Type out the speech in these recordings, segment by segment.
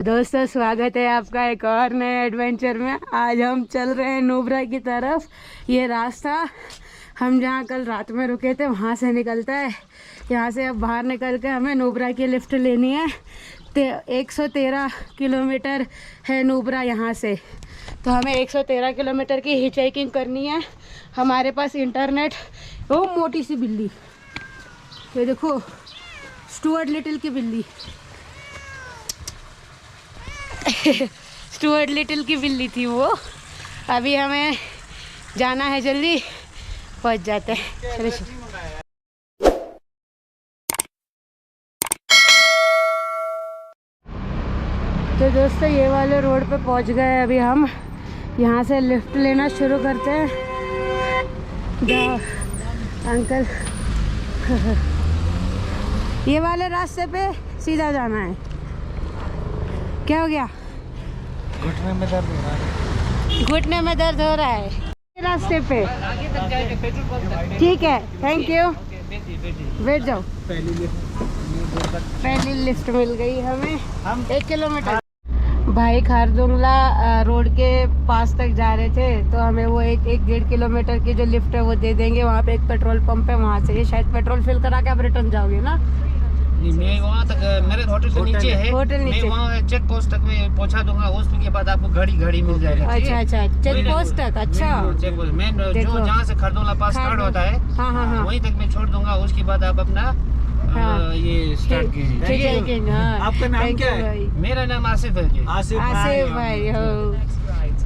दोस्तों स्वागत है आपका एक और नए एडवेंचर में। आज हम चल रहे हैं नुब्रा की तरफ। ये रास्ता हम जहाँ कल रात में रुके थे वहाँ से निकलता है। यहाँ से अब बाहर निकल के हमें नुब्रा की लिफ्ट लेनी है। 113 किलोमीटर है नुब्रा यहाँ से, तो हमें 113 किलोमीटर की हिचहाइकिंग करनी है। हमारे पास इंटरनेट, वो मोटी सी बिल्ली, ये देखो स्टुअर्ट लिटिल की बिल्ली स्टुअर्ट लिटिल की बिल्ली थी वो। अभी हमें जाना है, जल्दी पहुंच जाते हैं। चलो तो दोस्तों ये वाले रोड पे पहुंच गए। अभी हम यहाँ से लिफ्ट लेना शुरू करते हैं। जाओ अंकल, ये वाले रास्ते पे सीधा जाना है। क्या हो गया? घुटने में दर्द हो रहा है। घुटने में दर्द हो रहा है रास्ते पे। ठीक है, थैंक यू। बैठ जाओ। पहली लिफ्ट मिल गई हमें। हम 1 किलोमीटर भाई खारदुंगला रोड के पास तक जा रहे थे, तो हमें वो 1-1.5 किलोमीटर की जो लिफ्ट है वो दे देंगे। वहाँ पे एक पेट्रोल पंप है, वहाँ से ये शायद पेट्रोल फिल करा के आप रिटर्न जाओगे ना। नहीं, मैं वहाँ तक, मेरे होटल से नीचे है। होटल नीचे, मैं वहाँ चेक पोस्ट तक में पहुँचा दूंगा। उसके बाद आपको घड़ी मिल जाएगा। अच्छा, चेक पोस्ट तक। अच्छा, चेक पोस्ट मैं जो जहाँ से खारदुंगला पास स्टार्ट होता है, हाँ, वहीं तक मैं छोड़ दूंगा। उसके बाद आप अपना ये स्टार्ट कीजिए। आपका नाम क्या है? मेरा नाम आसिफ है। आसिफ भाई हो।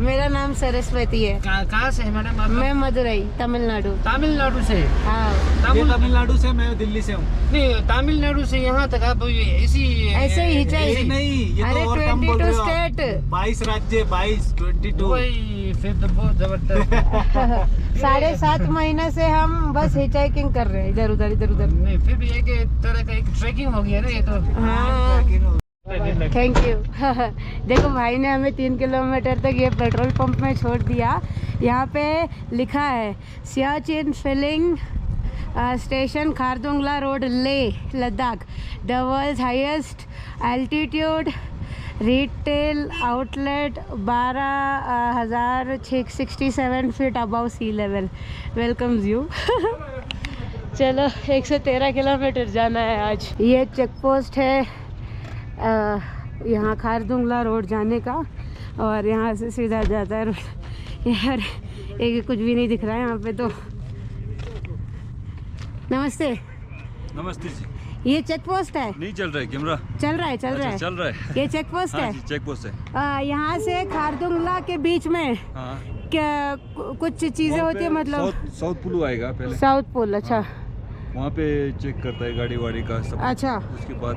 मेरा नाम सरस्वती है। कहाँ से है मैडम आप? मैं मदुरई, तमिलनाडु। तमिलनाडु से? हाँ, तमिलनाडु से, मैं दिल्ली से हूँ। नहीं, तमिलनाडु से यहाँ तक आप ऐसे ही हिचाई नहीं, ये अरे तो और कम बोल 22 रहे हो। स्टेट, 22 राज्य, 22 वही, फिर तो बहुत जबरदस्त। 7.5 महीने से हम बस हिचहाइकिंग कर रहे हैं इधर उधर। नहीं, फिर भी एक तरह का एक ट्रैकिंग हो गया ना ये तो। हाँ, थैंक यू। देखो भाई ने हमें 3 किलोमीटर तक ये पेट्रोल पंप में छोड़ दिया। यहाँ पे लिखा है Siachen filling station, Khardungla road, Leh Ladakh, the world's highest altitude retail outlet, 12,667 feet above sea level, welcomes you. चलो 113 किलोमीटर जाना है आज। ये चेक पोस्ट है यहाँ खारदुंगला रोड जाने का, और यहाँ से सीधा जाता है रोड। यार एक कुछ भी नहीं दिख रहा है यहाँ पे तो। नमस्ते जी। ये चेक पोस्ट है? नहीं चल रहा है कैमरा। चल रहा है चल रहा है। ये चेक पोस्ट है? चेक पोस्ट है। यहाँ से खारदुंगला के बीच में क्या कुछ चीजें होती है? मतलब साउथ पुल आएगा पहले। साउथ पुल, अच्छा। वहाँ पे चेक करता है गाड़ी वाड़ी का सब। अच्छा, उसके बाद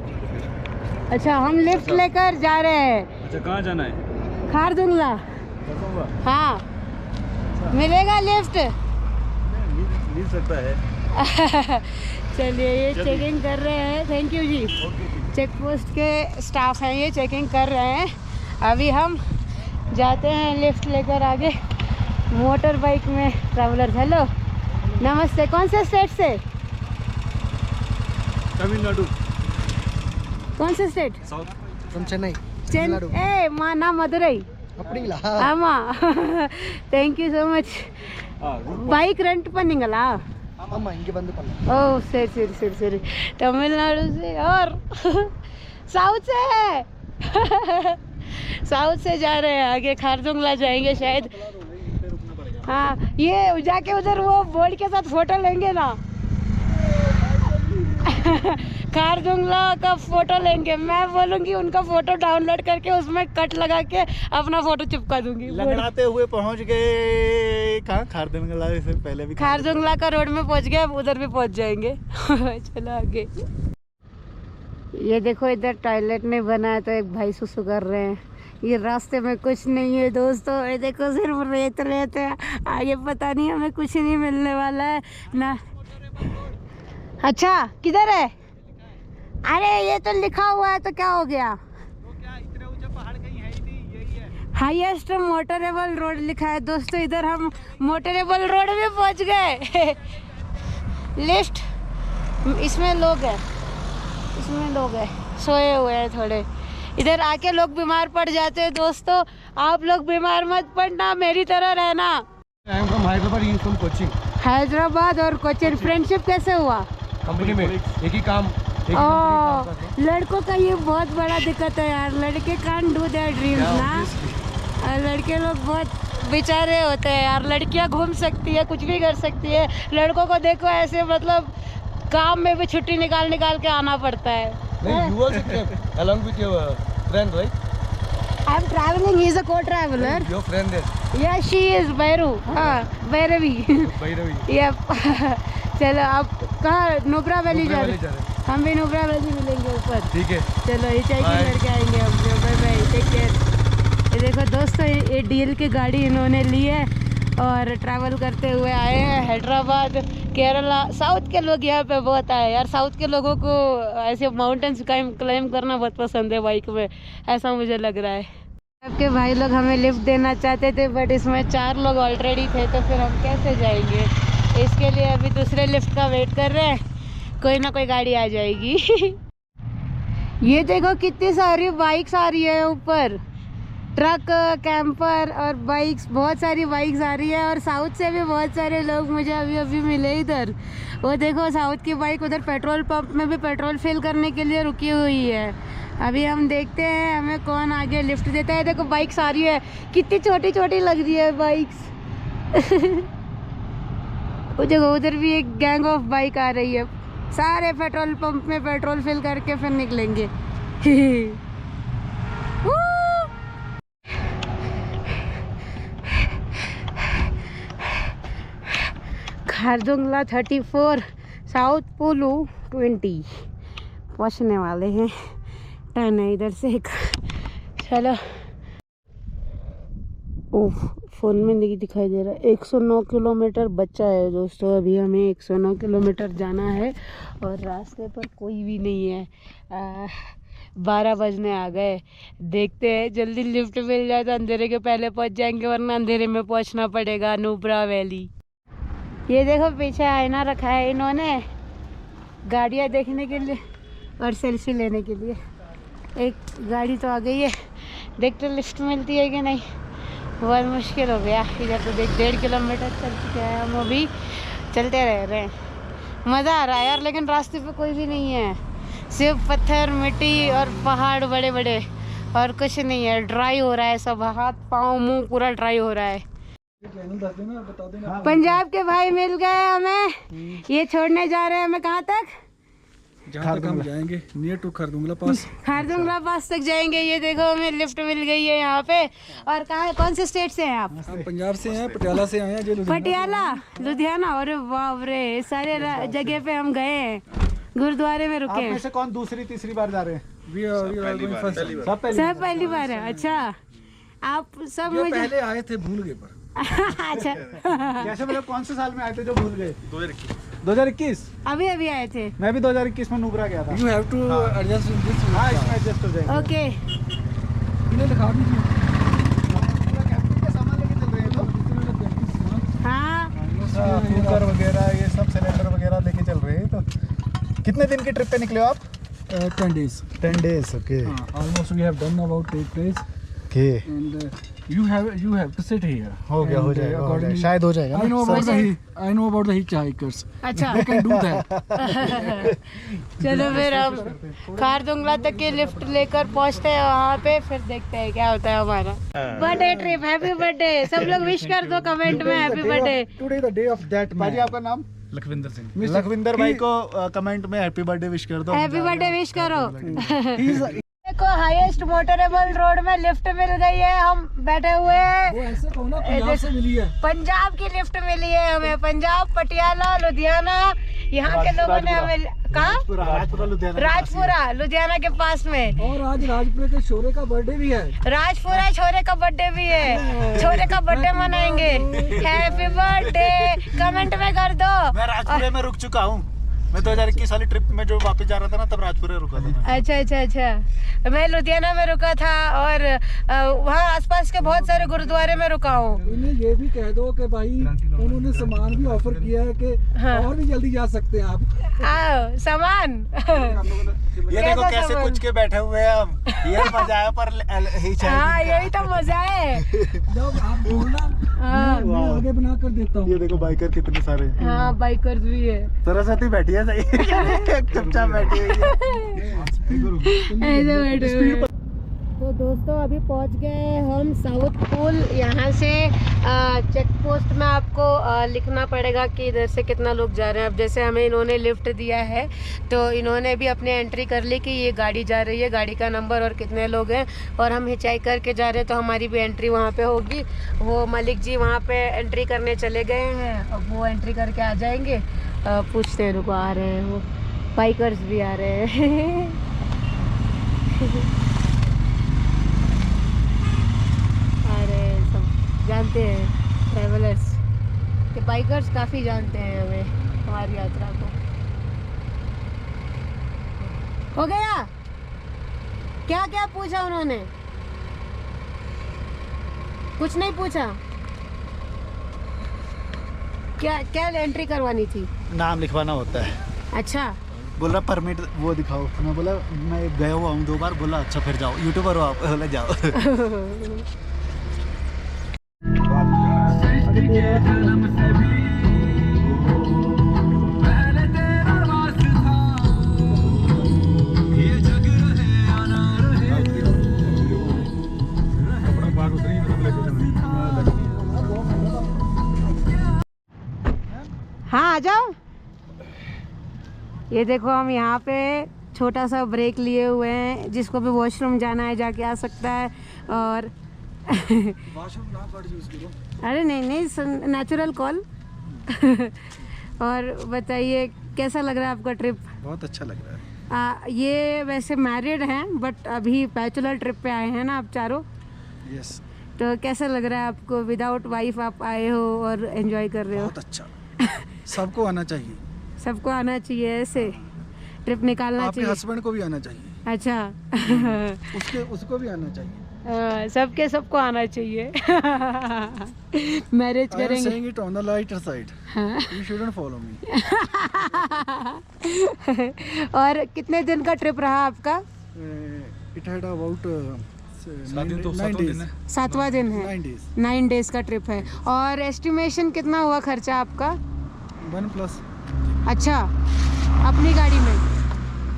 अच्छा हम लिफ्ट लेकर जा रहे हैं। अच्छा, कहाँ जाना है? खारदुंगला। हाँ, मिलेगा लिफ्ट? मिल सकता है। चलिए, ये चेकिंग कर रहे हैं। Thank you ji. Check post के स्टाफ हैं, ये चेकिंग कर रहे हैं। अभी हम जाते हैं लिफ्ट लेकर आगे। मोटर बाइक में ट्रैवलर। हेलो, नमस्ते। कौन से स्टेट से? तमिलनाडु। कौन से स्टेट? साउथ। फ्रॉम चेन्नई। ए माना मदुरई। ஆமா, thank you so much. Bike rent பண்ணீங்களா? ஆமா, இங்க வந்து பண்ணலாம். ஓ சரி, तमिलनाडु से और साउथ से है। साउथ से जा रहे हैं, आगे खारदुंगला जाएंगे शायद। हाँ, ये जाके उधर वो बोर्ड के साथ फोटो लेंगे ना। खारदुंगला का फोटो लेंगे। मैं बोलूंगी उनका फोटो डाउनलोड करके उसमें कट लगा के अपना फोटो चिपका दूंगी। लंगड़ाते हुए पहुंच गए कहाँ? खारदुंगला से पहले भी खारदुंगला का रोड में पहुंच गए, उधर भी पहुंच जाएंगे। चलो आगे। ये देखो, इधर टॉयलेट नहीं बना है तो एक भाई सुसु कर रहे हैं। ये रास्ते में कुछ नहीं है दोस्तों, ये देखो सिर्फ रेत है। आगे पता नहीं, हमें कुछ नहीं मिलने वाला है ना। अच्छा, किधर है? अरे ये तो लिखा हुआ है, तो क्या हो गया? तो क्या इतने ऊंचे पहाड़ कहीं है ही नहीं, यही है हाईएस्ट मोटरेबल रोड लिखा है दोस्तों। इधर हम मोटरेबल रोड में पहुंच गए। लिफ्ट, इसमें लोग हैं, सोए हुए हैं थोड़े। इधर आके लोग बीमार पड़ जाते हैं दोस्तों, आप लोग बीमार मत पड़ना, मेरी तरह रहना। I am from Hyderabad, he is from Kochi. Hyderabad और कोचीन फ्रेंडशिप कैसे हुआ? कंपनी में एक ही काम लड़कों का ये बहुत बड़ा दिक्कत है यार, लड़के कांट डू देयर ड्रीम्स ना। और लड़के लोग बहुत बेचारे होते हैं यार, लड़कियां घूम सकती है, कुछ भी कर सकती है, लड़कों को देखो ऐसे मतलब काम में भी छुट्टी निकाल निकाल के आना पड़ता है। You also came along with your friend, right? I am traveling, he is a co-traveler. Your friend is Yeah, she is Bairu, हाँ भैरवी। Bhairavi. Yep. चलो आप कहाँ? नुब्रा वैली जा रहे जा हैं? रहे हैं। हम भी नुब्रा वैली मिलेंगे ऊपर। ठीक है। चलो ये चेकिंग करके आएंगे हम। Bye bye, take care. ये देखो दोस्तों, ये डीएल की गाड़ी इन्होंने ली है और ट्रैवल करते हुए आए हैं हैदराबाद, केरला। साउथ के लोग यहाँ पे बहुत आए यार, साउथ के लोगों को ऐसे माउंटेन्स क्लाइम करना बहुत पसंद है बाइक में, ऐसा मुझे लग रहा है। आपके भाई लोग हमें लिफ्ट देना चाहते थे बट इसमें 4 लोग ऑलरेडी थे, तो फिर हम कैसे जाएंगे? इसके लिए अभी दूसरे लिफ्ट का वेट कर रहे हैं, कोई ना कोई गाड़ी आ जाएगी। ये देखो कितनी सारी बाइक्स आ रही है ऊपर, ट्रक, कैंपर और बाइक्स, बहुत सारी बाइक्स आ रही है। और साउथ से भी बहुत सारे लोग मुझे अभी अभी मिले इधर। वो देखो साउथ की बाइक उधर पेट्रोल पंप में भी पेट्रोल फिल करने के लिए रुकी हुई है। अभी हम देखते हैं हमें कौन आगे लिफ्ट देता है। देखो बाइक्स आ रही है, कितनी छोटी छोटी लग रही है बाइक्स। वो देखो उधर भी एक गैंग ऑफ बाइक आ रही है, सारे पेट्रोल पंप में पेट्रोल फिल करके फिर निकलेंगे। खारदुंगला 34, साउथ पोलो 20 पहुँचने वाले हैं। टर्न है इधर से एक। चलो, ओह फ़ोन में नहीं दिखाई दे रहा। 109 किलोमीटर बचा है दोस्तों, अभी हमें 109 किलोमीटर जाना है और रास्ते पर कोई भी नहीं है। 12 बजने आ गए, देखते हैं जल्दी लिफ्ट मिल जाए तो अंधेरे के पहले पहुंच जाएंगे, वरना अंधेरे में पहुंचना पड़ेगा नुब्रा वैली। ये देखो पीछे आईना रखा है इन्होंने, गाड़ियाँ देखने के लिए और सेल्फी लेने के लिए। एक गाड़ी तो आ गई है, देखते लिफ्ट मिलती है कि नहीं। बहुत मुश्किल हो गया, इधर तो देख 1.5 किलोमीटर चल चुके हैं हम, अभी चलते रह रहे हैं। मज़ा आ रहा है यार, लेकिन रास्ते पे कोई भी नहीं है, सिर्फ पत्थर, मिट्टी और पहाड़ बड़े बड़े, और कुछ नहीं है। ड्राई हो रहा है सब, हाथ पाँव मुंह पूरा ड्राई हो रहा है। पंजाब के भाई मिल गए हमें, ये छोड़ने जा रहे हैं हमें। कहाँ तक? जहाँ तक हम जाएंगे, नियर टू खारदुंगला पास। खारदुंगला पास तक जाएंगे। ये देखो हमें लिफ्ट मिल गई है यहाँ पे। और कहाँ, कौन से स्टेट से हैं आप? पंजाब से हैं, पटियाला से आए हैं। पटियाला, लुधियाना, और बाप रे, सारे जगह पे हम गए हैं, गुरुद्वारे में रुके हैं। कौन दूसरी तीसरी बार जा रहे हैं? सब पहली बार है। अच्छा, आप सब मुझे पहले आए थे, भूल गए पर। अच्छा कैसे, मतलब कौन से साल में आए थे जो भूल गए? 2021। अभी अभी आए थे। मैं भी 2021 में नुब्रा गया था। You have to adjust in this. हाँ, इसमें एडजस्ट हो जाएगा। ओके, इन्हें दिखा दीजिए। कैंपिंग का सामान लेके चल रहे हैं तो? हाँ, कुकर वगैरह, ये सब सिलेंडर वगैरह लेके चल रहे हैं। तो कितने दिन की ट्रिप पे निकले हो आप? 10 days. 10 days, okay. Almost we have done about 8 days. Okay. And you have to sit here. हो गया, हो जाएगा, शायद हो जाएगा। I know about the hitchhikers. अच्छा, They can do that. चलो फिर हम खारदुंगला तक की लिफ्ट लेकर पहुंचते हैं वहाँ पे, फिर देखते हैं क्या होता है हमारा बर्थडे ट्रिप। हैप्पी बर्थडे, सब लोग विश कर दो कमेंट में, happy birthday. Today the day of that. भाजी आपका नाम? लखविंदर सिंह। लखविंदर भाई को कमेंट में हैप्पी बर्थडे विश कर दो। हैप्पी बर्थडे विश करो। देखो हाईएस्ट मोटरेबल रोड में लिफ्ट मिल गई है, हम बैठे हुए हैं। वो ऐसे कहो ना, पंजाब से मिली है। पंजाब की लिफ्ट मिली है हमें, पंजाब, पटियाला, लुधियाना, यहाँ के लोगों ने हमें कहा राजपुरा, लुधियाना के पास में। और आज राजपुरा के छोरे का बर्थडे भी है। राजपुरा छोरे का बर्थडे भी है, छोरे का बर्थडे मनाएंगे। हैप्पी बर्थडे कमेंट में कर दो। मैं राजपुरा में रुक चुका हूँ, मैं 2021 वाली ट्रिप में जो वापस जा रहा था ना, तब राजपुरे रुका था मैं। अच्छा। मैं लुधियाना में रुका था और वहाँ आसपास के बहुत सारे गुरुद्वारे में रुका हूँ। इन्हें ये भी कह दो कि भाई उन्होंने सामान भी ऑफर किया है कि हाँ। और भी जल्दी जा सकते हैं आप। आओ सामान। ये देखो कैसे कुछ के बैठे हुए हैं हम, ये मजा आया पर हाँ यही तो मजा है। जब आप बोलना मैं आगे बना कर देता हूँ। ये देखो बाइकर कितने सारे हैं। हाँ बाइकर्स भी है। सरस्वती बैठी है सही चुपचाप बैठी हुई है। ऐसे बैठे हुए। तो दोस्तों अभी पहुंच गए हम साउथ पुल। यहाँ से चेक पोस्ट में आपको लिखना पड़ेगा कि इधर से कितना लोग जा रहे हैं। अब जैसे हमें इन्होंने लिफ्ट दिया है तो इन्होंने भी अपनी एंट्री कर ली कि ये गाड़ी जा रही है, गाड़ी का नंबर और कितने लोग हैं, और हम हिचाई करके जा रहे हैं तो हमारी भी एंट्री वहाँ पे होगी। वो मलिक जी वहाँ पे एंट्री करने चले गए हैं, अब वो एंट्री करके आ जाएंगे। पूछते हैं रुको, आ रहे हैं वो बाइकर्स भी आ रहे हैं। जानते हैं ट्रैवलर्स के, बाइकर्स काफ़ी जानते हैं हमें, हमारी यात्रा को। हो गया? क्या क्या पूछा उन्होंने? कुछ नहीं पूछा? क्या क्या एंट्री करवानी थी? नाम लिखवाना होता है। अच्छा। बोला परमिट वो दिखाओ। मैं बोला मैं गया हुआ हूँ 2 बार। बोला अच्छा फिर जाओ, यूट्यूबर हो आप? बोला जाओ। हाँ आ जाओ। ये देखो हम यहाँ पे छोटा सा ब्रेक लिए हुए हैं, जिसको भी वॉशरूम जाना है जाके आ सकता है। और अरे नहीं नेचुरल कॉल। और बताइए कैसा लग रहा है आपका ट्रिप? बहुत अच्छा लग रहा है। ये वैसे मैरिड हैं बट अभी बैचलर ट्रिप पे आए हैं ना आप चारों? यस। तो कैसा लग रहा है आपको? विदाउट वाइफ आप आए हो और एंजॉय कर रहे हो? बहुत अच्छा। सबको आना चाहिए। सबको आना चाहिए, ऐसे ट्रिप निकालना आपके चाहिए। हस्बैंड को भी आना चाहिए। अच्छा। उसको भी आना चाहिए। सबको आना चाहिए। मैरिज करेंगे। saying it on the lighter side. हाँ। You shouldn't follow me. और कितने दिन का ट्रिप रहा आपका? It had about 9 days. 7वां दिन है। 9 days. 9 डेज का ट्रिप है। और एस्टिमेशन कितना हुआ खर्चा आपका? 1+. अच्छा, अपनी गाड़ी में?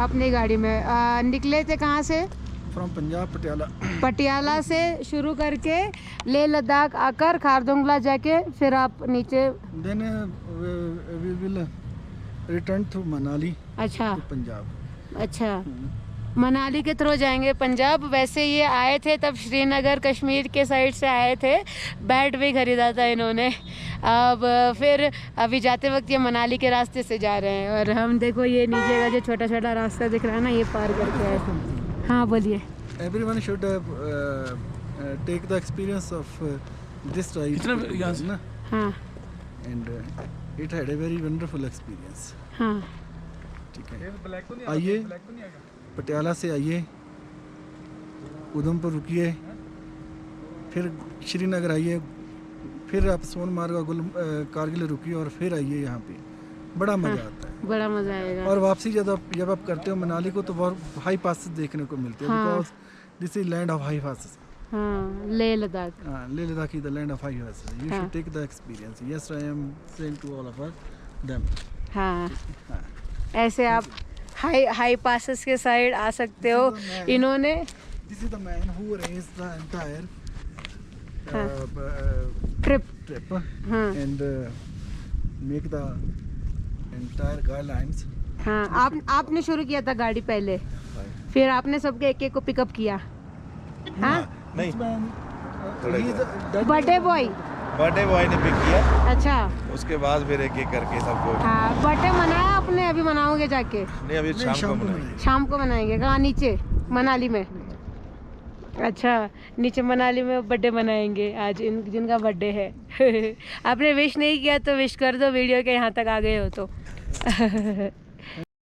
अपनी गाड़ी में निकले थे कहाँ से? From Punjab, Patiala. पटियाला से शुरू करके लेह लद्दाख आकर खारदुंगला जाके फिर आप नीचे। Then we will return to Manali. अच्छा। to Punjab. अच्छा, मनाली के थ्रू जाएंगे पंजाब। वैसे ये आए थे तब श्रीनगर कश्मीर के साइड से आए थे, बैट भी खरीदा था इन्होंने। अब फिर अभी जाते वक्त ये मनाली के रास्ते से जा रहे हैं। और हम देखो ये नीचे का जो छोटा छोटा रास्ता दिख रहा है ना, ये पार करके आए थे। हाँ बोलिए। Everyone should take the experience of this ride. ना? हाँ And it had a very wonderful experience. हाँ। ठीक है, आइए पटियाला से आइए, उधमपुर रुकिए, फिर श्रीनगर आइए, फिर आप सोनमार्ग और कारगिल रुकिए और फिर आइए यहाँ पे। बड़ा मज़ा आता है। बड़ा मज़ा आएगा। और वापसी जब आप करते हो मनाली को तो बहुत हाई पासेस देखने को मिलते हैं। हाँ। Because this is land of high passes. हाँ, Leh Ladakh. Leh Ladakh is the land of high passes. You हाँ। Should take the experience. Yes, I am saying to all of them. हाँ, ऐसे आप हाई पासेस के साइड आ सकते हो। इन्होंने this is the man who arranged the entire trip. हाँ and make the entire guidelines. हाँ, आपने शुरू किया था गाड़ी पहले, फिर आपने सबके एक एक को पिकअप किया। हाँ, नहीं, बर्थडे बॉय ने पिक किया, अच्छा। उसके बाद फिर एक एक करके सबको। हाँ, बर्थडे मनाया आपने? अभी मनाओगे जाके? नहीं, अभी शाम को मनाएंगे। शाम को मनाएंगे। कहाँ? नीचे मनाली में? अच्छा, नीचे मनाली में बर्थडे मनाएंगे आज जिनका बर्थडे है। आपने विश नहीं किया तो विश कर दो, वीडियो के यहाँ तक आ गए हो तो।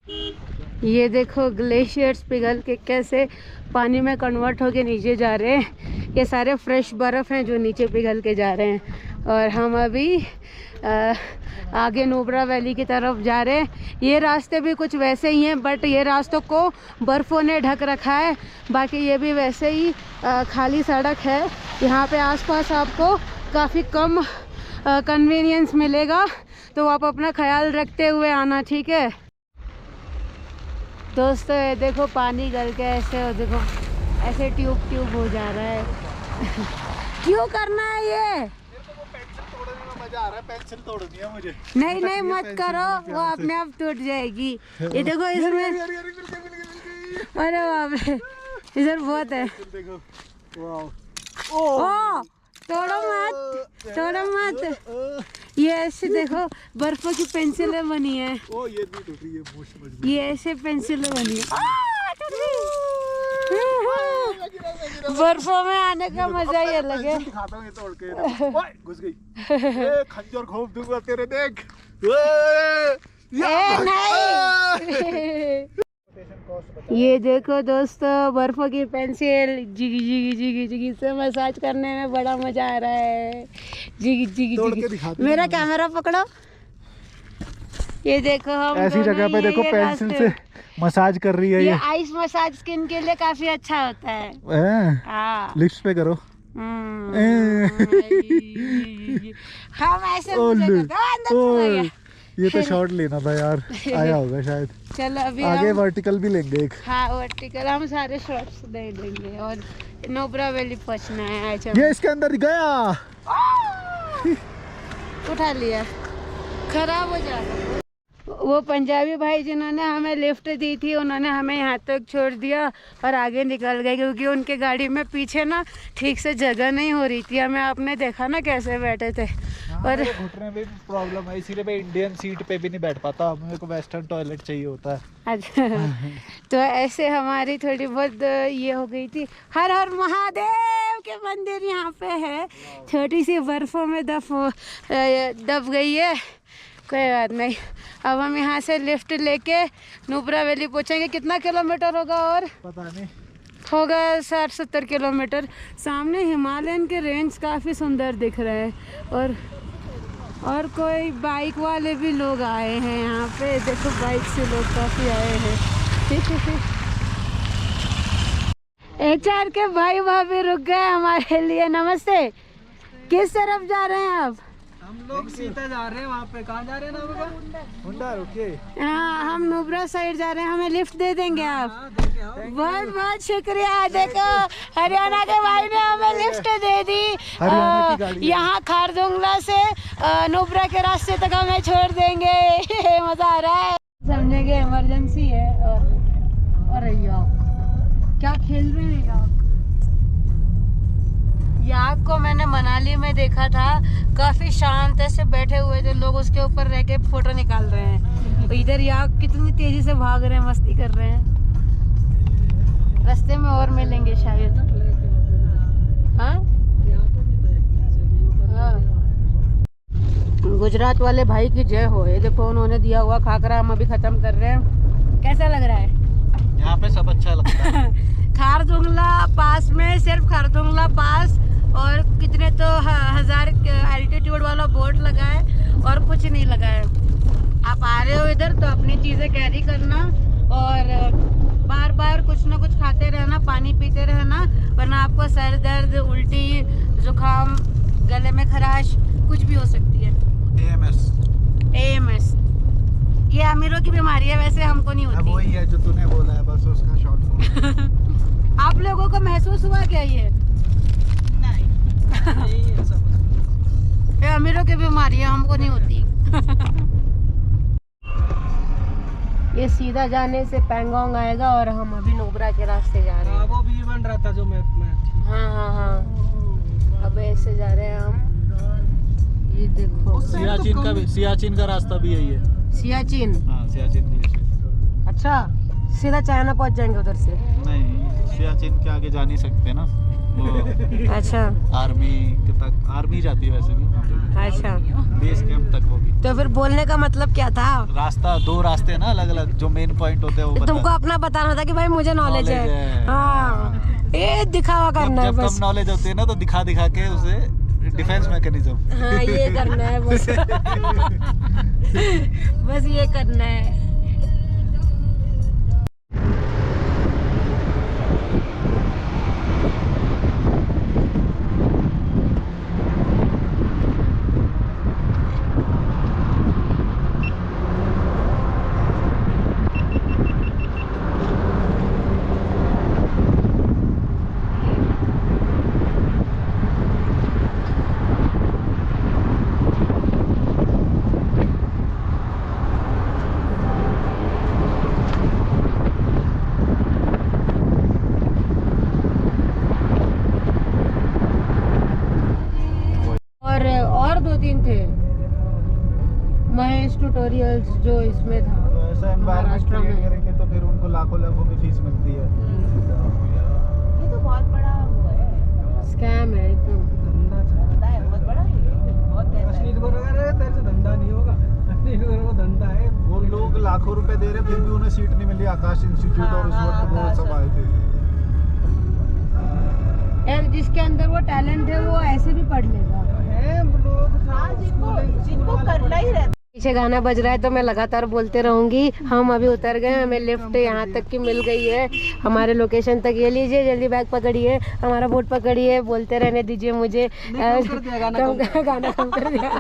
ये देखो ग्लेशियर्स पिघल के कैसे पानी में कन्वर्ट होके नीचे जा रहे हैं। ये सारे फ्रेश बर्फ़ हैं जो नीचे पिघल के जा रहे हैं। और हम अभी आगे नुब्रा वैली की तरफ जा रहे हैं। ये रास्ते भी कुछ वैसे ही हैं, बट ये रास्तों को बर्फ़ों ने ढक रखा है। बाकी ये भी वैसे ही खाली सड़क है। यहाँ पे आसपास आपको काफ़ी कम कन्वीनियंस मिलेगा, तो आप अपना ख्याल रखते हुए आना, ठीक है दोस्तों। ये देखो पानी गल के ऐसे, और देखो ऐसे ट्यूब हो जा रहा है। क्यों करना है ये? मजा आ रहा है, पेंसिल तोड़नी है मुझे। नहीं मत करो, वो अपने आप टूट जाएगी। ये देखो इसमें, अरे बाप रे, इधर बहुत है। ओ तोड़ो मत। ये ऐसे देखो बर्फों की पेंसिलें बनी है। ओ ये भी टूट रही है, ये ऐसे पेंसिलें बनी है। बर्फों में आने का मजा ही अलग है। दिखाता हूं ये तोड़ के। ओए घुस गई। ए खंजर घोंप दूंगा तेरे, देख। नहीं। ये देखो दोस्तों बर्फों की पेंसिल जिगी से मसाज करने में बड़ा मजा आ रहा है। जिगी मेरा कैमरा पकड़ो। ये देखो हम ऐसी जगह पे देखो पेंसिल से मसाज कर रही है। ये आइस मसाज स्किन के लिए काफी अच्छा होता है। हाँ लिप्स पे करो। हम ऐसे ये तो शॉट लेना था यार, आया होगा शायद। चलो अभी आगे वर्टिकल भी लेंगे एक। हाँ वर्टिकल हम सारे शॉट्स दे देंगे। और नुब्रा वैली पहुंचना है आज। ये इसके अंदर गया, उठा लिया, खराब हो जाएगा। वो पंजाबी भाई जिन्होंने हमें लिफ्ट दी थी, उन्होंने हमें यहाँ तक छोड़ दिया और आगे निकल गए, क्योंकि उनके गाड़ी में पीछे ना ठीक से जगह नहीं हो रही थी। हमें आपने देखा ना कैसे बैठे थे। और घुटने में भी प्रॉब्लम है, इसीलिए मैं इंडियन सीट पे भी नहीं बैठ पाता। मेरे को वेस्टर्न टॉयलेट चाहिए होता है। अच्छा तो ऐसे हमारी थोड़ी बहुत ये हो गई थी। हर हर महादेव के मंदिर यहाँ पे है। छोटी सी बर्फों में दब गई है, कोई बात नहीं। अब हम यहाँ से लिफ्ट लेके नुब्रा वैली पहुँचेंगे। कितना किलोमीटर होगा? और पता नहीं, होगा 60-70 किलोमीटर। सामने हिमालयन के रेंज काफ़ी सुंदर दिख रहे हैं। और कोई बाइक वाले भी लोग आए हैं यहाँ पे। देखो बाइक से लोग काफ़ी आए हैं। HR के भाई भाभी रुक गए हमारे लिए। नमस्ते, किस तरफ जा रहे हैं आप? हम लोग सीधा जा रहे हैं। वहाँ पे कहाँ जा रहे हैं ना? हुंडा रुके। हाँ हम नुब्रा साइड जा रहे हैं। हमें लिफ्ट दे देंगे आप? बहुत बहुत शुक्रिया। देखो हरियाणा के भाई ने हमें लिफ्ट दे दी। यहाँ खारदुंगला से नुब्रा के रास्ते तक हमें छोड़ देंगे। मजा आ रहा है। समझेंगे इमरजेंसी है। और याक क्या खेल रहे हैं याक? याक को मैंने मनाली में देखा था, काफी शांत से बैठे हुए थे लोग, उसके ऊपर रह के फोटो निकाल रहे हैं। तो इधर याक कितनी तेजी से भाग रहे हैं, मस्ती कर रहे हैं। रास्ते में और मिलेंगे शायद। हाँ गुजरात वाले भाई की जय हो। ये देखो उन्होंने दिया हुआ खाकरा हम अभी खत्म कर रहे हैं। कैसा लग रहा है? यहाँ पे सब अच्छा लगता है। खारदुंगला पास में, सिर्फ खारदुंगला पास और कितने तो 1000 एल्टीट्यूड वाला बोर्ड लगा है और कुछ नहीं लगा है। आप आ रहे हो इधर तो अपनी चीज़ें कैरी करना और बार बार कुछ ना कुछ खाते रहना, पानी पीते रहना, वरना आपको सर दर्द, उल्टी, जुकाम, गले में खराश कुछ भी हो सकती है। AMS ये अमीरों की बीमारी है, वैसे हमको नहीं होती। वही है जो तूने बोला है, बस उसका शॉर्ट फॉर्म। आप लोगों को महसूस हुआ क्या ये? नहीं ये अमीरों की बीमारी है, हमको नहीं होती। ये सीधा जाने से पैंगोंग आएगा और हम अभी नुब्रा के रास्ते जा रहे हैं। वो भी बन रहा था जो मैप में। हाँ अब ऐसे जा रहे हैं हम। ये देखो सियाचिन का रास्ता भी यही है। सियाचिन? हाँ सियाचिन भी। अच्छा सीधा चाइना पहुंच जाएंगे उधर से? नहीं, सियाचिन के आगे जा नहीं सकते ना, वो अच्छा आर्मी के तक, आर्मी जाती है वैसे भी वहाँ पे, अच्छा, बेस कैंप तक वो भी। तो फिर बोलने का मतलब क्या था? रास्ता, 2 रास्ते हैं ना अलग अलग, जो मेन पॉइंट होते हैं वो तुमको अपना बताना था कि भाई मुझे नॉलेज है। हाँ, ये दिखावा करना है जब बस। कम नॉलेज होती है ना तो दिखा दिखा के उसे डिफेंस मैकेनिज्म। हाँ, ये करना है बस। बस ये करना है। और 2-3 थे महेश ट्यूटोरियल्स जो इसमें था। तो ऐसा एनवायरनमेंट क्रिएट करेंगे तो फिर उनको लाखों की फीस मिलती है। ये तो बहुत बड़ा वो है, स्कैम है एकदम। धंधा है बहुत बड़ा, ये बहुत धंधा नहीं होगा, वो धंधा है। वो लोग लाखों रुपए दे रहे फिर भी उन्हें सीट नहीं मिली आकाश इंस्टीट्यूट, और उस वक्त वो सब आए थे। यार जिसके अंदर वो टैलेंट है वो ऐसे भी पढ़ लेगा। हाँ, जिनको करना ही रहता। पीछे गाना बज रहा है तो मैं लगातार बोलते रहूंगी। हम अभी उतर गए, हमें लिफ्ट यहाँ तक की मिल गई है, हमारे लोकेशन तक। ये लीजिए, जल्दी बैग पकड़िए, हमारा बोट पकड़िए, बोलते रहने दीजिए मुझे। गाना कम कर दिया।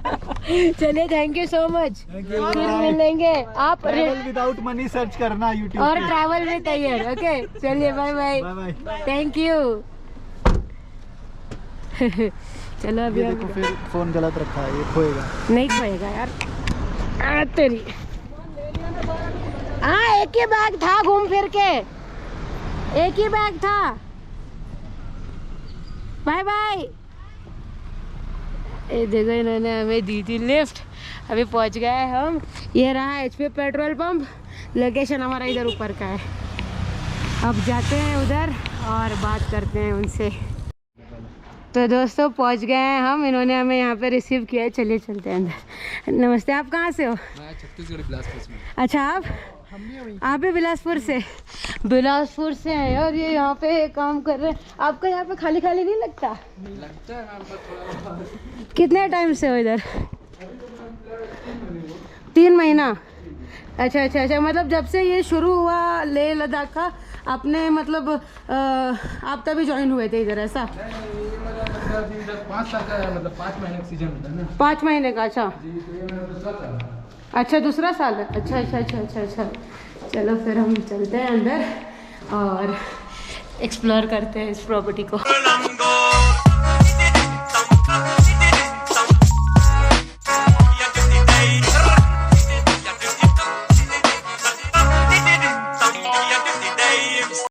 चलिए, थैंक यू सो मच, फिर मिलेंगे। आप विदाउट मनी सर्च करना यूट्यूब और ट्रैवल भी तैयार। ओके, चलिए, बाय बाय, थैंक यू। चलो अभी देखो फिर फोन गलत रखा है, ये खोएगा नहीं, खोएगा यार। तेरी हाँ, एक ही बैग था, घूम फिर के एक ही बैग था। Bye bye. ये देखो, इन्होंने हमें दी थी लिफ्ट। अभी पहुंच गए हम। ये रहा HP पेट्रोल पंप, लोकेशन हमारा इधर ऊपर का है। अब जाते हैं उधर और बात करते हैं उनसे। तो दोस्तों पहुंच गए हैं हम, इन्होंने हमें यहाँ पे रिसीव किया है। चलिए चलते हैं अंदर। नमस्ते, आप कहाँ से हो? मैं छत्तीसगढ़ बिलासपुर से। अच्छा, आप भी बिलासपुर से हैं। और ये यहाँ पे काम कर रहे हैं। आपका यहाँ पे खाली खाली नहीं लगता? लगता है मैम, थोड़ा। कितने टाइम से हो इधर? 3 महीना। अच्छा अच्छा अच्छा, मतलब जब से ये शुरू हुआ लेह लद्दाख का, आपने मतलब आप तभी ज्वाइन हुए थे इधर, ऐसा? 5 साल का, मतलब 5 महीने का सीजन होता है ना। 5 महीने का? अच्छा अच्छा, दूसरा साल है। अच्छा अच्छा अच्छा अच्छा अच्छा। चलो फिर हम चलते हैं अंदर और एक्सप्लोर करते हैं इस प्रॉपर्टी को।